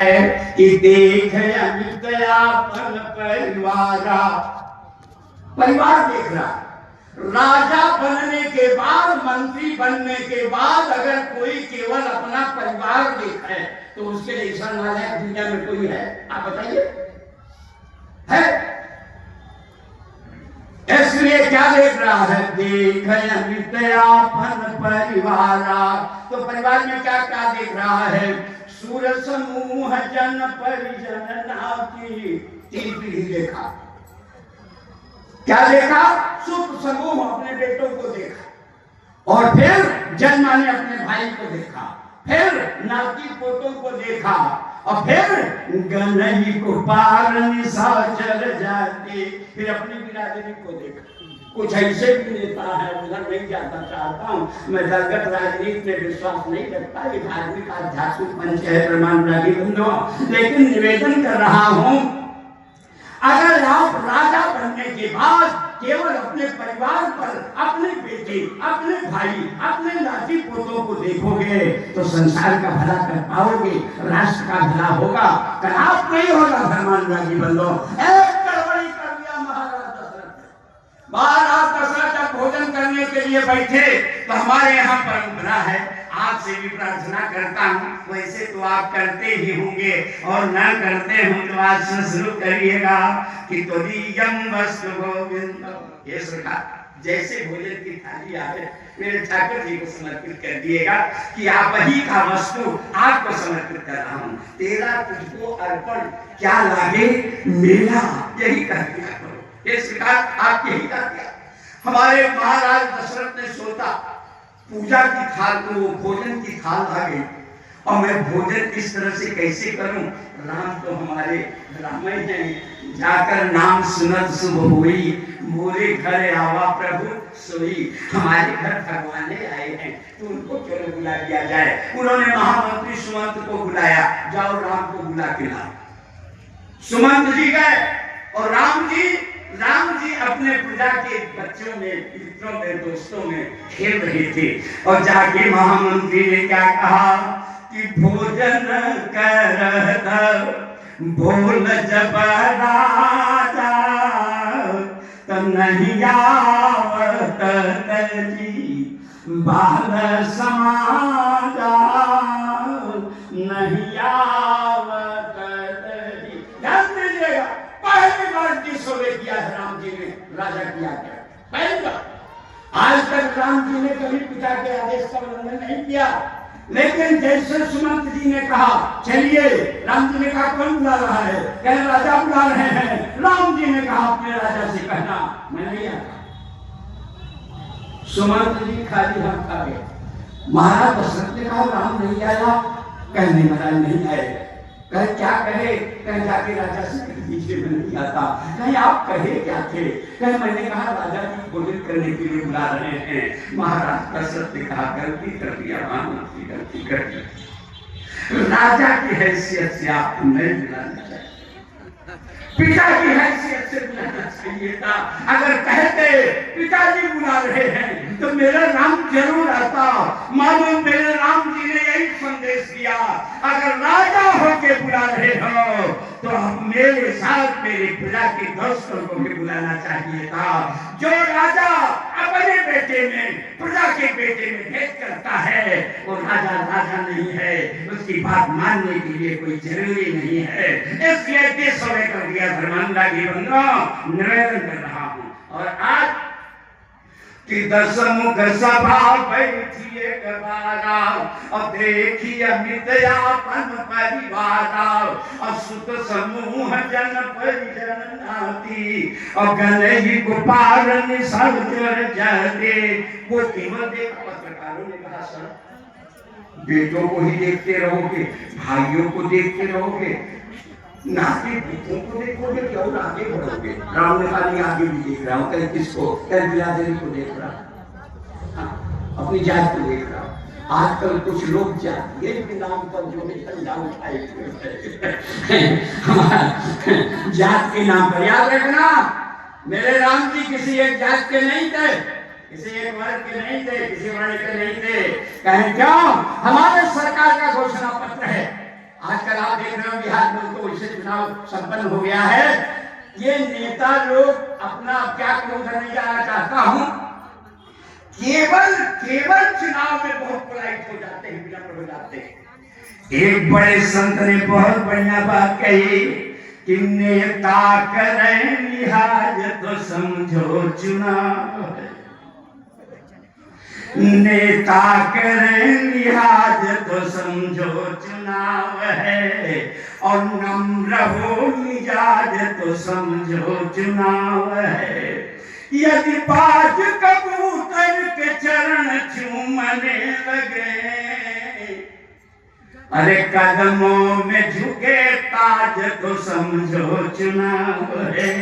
कि देख अमितयापन परिवारा, परिवार देख रहा है। राजा बनने के बाद, मंत्री बनने के बाद अगर कोई केवल अपना परिवार देखे तो उसके जैसा नालायक दुनिया में कोई है? आप बताइए, है? इसलिए क्या देख रहा है? देख अमितयापन परिवारा। तो परिवार में क्या क्या देख रहा है? सूर समूह जन परिजन नाती, तीन पीढ़ी देखा। क्या देखा? सुख समूह, अपने बेटों को देखा, और फिर जन माने अपने भाई को देखा, फिर नाती पोतों को देखा, और फिर गनई को पार निशाचर जाते, फिर अपनी बिरादरी को देखा। कुछ ऐसे भी नेता है, उधर नहीं जाना चाहता हूँ मैं, दलगत राजनीति में विश्वास नहीं रखता, ये धार्मिक आध्यात्मिक मंच है प्रमाण रागी बंधुओं, लेकिन निवेदन कर रहा हूँ, अगर आप राजा बनने के बाद केवल अपने परिवार पर, अपने बेटे, अपने भाई, अपने नाती पोतों को देखोगे तो संसार का भला कर पाओगे, राष्ट्र का भला होगा, खराब नहीं होगा। धर्मान रागी बंधुओं, एक गड़बड़ी कर दिया महाराज दशरथ। महाराज दशरथ जब भोजन करने के लिए बैठे तो हमारे यहाँ परंपरा है, आपसे भी प्रार्थना करता हूँ, वैसे तो आप करते ही होंगे और ना करते हो तो आज से शुरू करिएगा कि तोदीयम वस्तु गोविंद। ये सरकार जैसे भोजन की थाली आए मेरे ठाकुर जी को समर्पित कर दिएगा कि आप ही का वस्तु आपको समर्पित कर रहा हूँ, तेरा तुझको अर्पण क्या लागे मेरा, यही कर दिया करो। ये सरकार आप यही कर दिया। हमारे महाराज दशरथ ने सोचा पूजा की थाल को, वो भोजन की थाल आ गई, और मैं भोजन इस तरह से कैसे करूं? राम तो हमारे ब्राह्मण हैं, जाकर नाम सुनत शुभ हुई, मोरे घर आवा प्रभु सोई। हमारे घर भगवान आए हैं तो उनको क्यों बुला दिया जाए? उन्होंने महामंत्री सुमंत को बुलाया, जाओ राम को बुला के लाओ। सुमंत जी गए और राम जी अपने प्रजा के बच्चों में, मित्रों में, दोस्तों में खेल रहे थे, और जाके महामंत्री ने क्या कहा कि भोजन कर बोल जब राजा तब नहीं आवत जी बाल समाजा, नहीं आवत जी। ध्यान दीजिएगा, पहली बार डिसोबे किया है राम जी ने, राजा किया क्या? पहली बार। आज तक राम जी ने कभी पिता के आदेश का उल्लंघन नहीं किया, लेकिन जैसे सुमंत जी ने कहा चलिए, राम जी ने कहा कौन बुला रहा है? कह राजा बुला रहे हैं। राम जी ने कहा अपने राजा से कहना मैं नहीं आता। सुमंत जी खाली हाथ आ गए। महाराज दशरथ ने कहा राम नहीं आया, कहने महाराज नहीं आए। कहे क्या कहे? कहे जाके राजा से पीछे में नहीं आता। कहे आप कहे क्या थे? कहे मैंने कहा राजा जी भोजन करने के लिए बुला रहे हैं। महाराज दशरथ ने कहा गलती कर दिया, महामंत्री गलती कर दी। राजा की हैसियत से आपको नहीं बुलाना चाहिए, पिता की हैसियत से बुलाना चाहिए था। अगर कहते पिताजी बुला रहे हैं तो मेरा राम जरूर आता। मालूम मेरे राम जी ने यही संदेश दिया, अगर राजा होके बुला रहे हो तो मेरे साथ मेरे प्रजा के दोस्तों को भी बुलाना चाहिए था। जो राजा अपने बेटे में, प्रजा के बेटे में भेद करता है वो राजा नहीं है, उसकी बात मानने के लिए कोई जरूरी नहीं है। इसलिए देशों कर दिया धर्मांधा की बंधुओं, निवेदन कर रहा हूँ। और आज कि दशमुख सभा बैठी एक बारा, और देखी अमितयापन परिवारा, और सुत समूह जन परिजन नाती, और गनई को पार निशाचर जाते। वो केवल देखा, पत्रकारों ने कहा सर बेटों को ही देखते रहोगे, भाइयों को देखते रहोगे, नाती बेटों को देखोगे क्या और आगे बढ़ोगे? राम ने कहा नहीं आगे भी देख रहा हूँ। कहीं किसको? कहीं बिरादरी को देख रहा हूँ, अपनी जात को देख रहा हूँ। आजकल कुछ लोग जातियों के नाम पर जो है झंडा उठाए जात के नाम पर। याद रखना मेरे राम जी किसी एक जात के नहीं थे, किसी एक वर्ग के नहीं थे, किसी वर्ण के नहीं थे। कहें क्यों? हमारे सरकार का घोषणा पत्र है, आजकल आप देख रहे हो बिहार में तो वैसे चुनाव संपन्न हो गया है। ये नेता लोग अपना क्या करूं नहीं जाना चाहता हूं, केवल चुनाव में बहुत पोलाइट हो जाते हैं, विनम्र हो जाते हैं। एक बड़े संत ने बहुत बढ़िया बात कही कि नेता करें लिहाज तो समझो चुनाव, नेता करें लिहाज तो समझो चुनाव है, और नम्र हो मिजाज तो समझो चुनाव है। यदि बाज कबूतर के चरण चूमने लगे, अरे कदमों में झुके ताज तो समझो चुनाव है,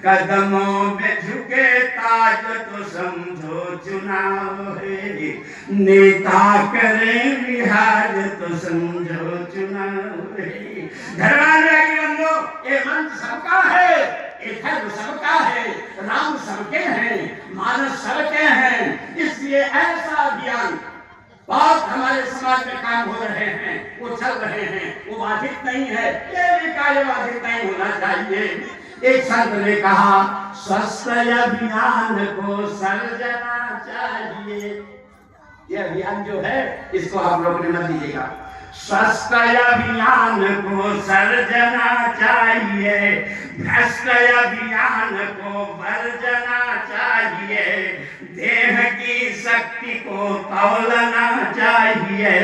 कदमों में झुके ताज तो समझो चुनाव है। नेता करें लिहाज तो समझो चुनाव है। धर्मांतरण के बंदो, ये मंच सबका है, ये धर्म सबका है, राम सबके हैं, मानव सबके हैं। इसलिए ऐसा अभियान बहुत हमारे समाज में काम हो रहे हैं, वो चल रहे हैं, वो बाधित नहीं है, ये भी कार्य बाधित नहीं होना चाहिए। एक संत ने कहा स्वस्थ अभियान को सर्जना चाहिए। ये अभियान जो है इसको आप लोग ने मत दीजिएगा। स्वस्थ अभियान को सर्जना चाहिए, भ्रष्ट अभियान को वर्जना चाहिए, देह की शक्ति को तौलना चाहिए,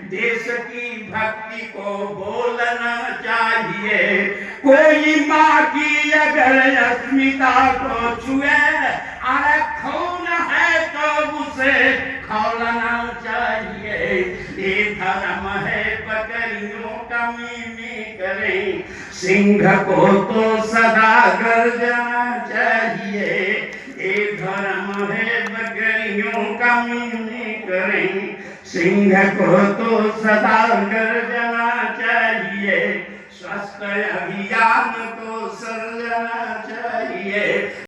देश की भक्ति को बोलना चाहिए। कोई माँ की अगर अस्मिता को छुए, अरे खून है तो उसे खौलना चाहिए। ये धर्म है बकरियों का मीमी करें, सिंह को तो सदा गर्जना चाहिए। ये धर्म है बकरियों का मीमी करें, सिंह को तो सदा गर्जना चाहिए। स्वस्थ अभियान को सर्जना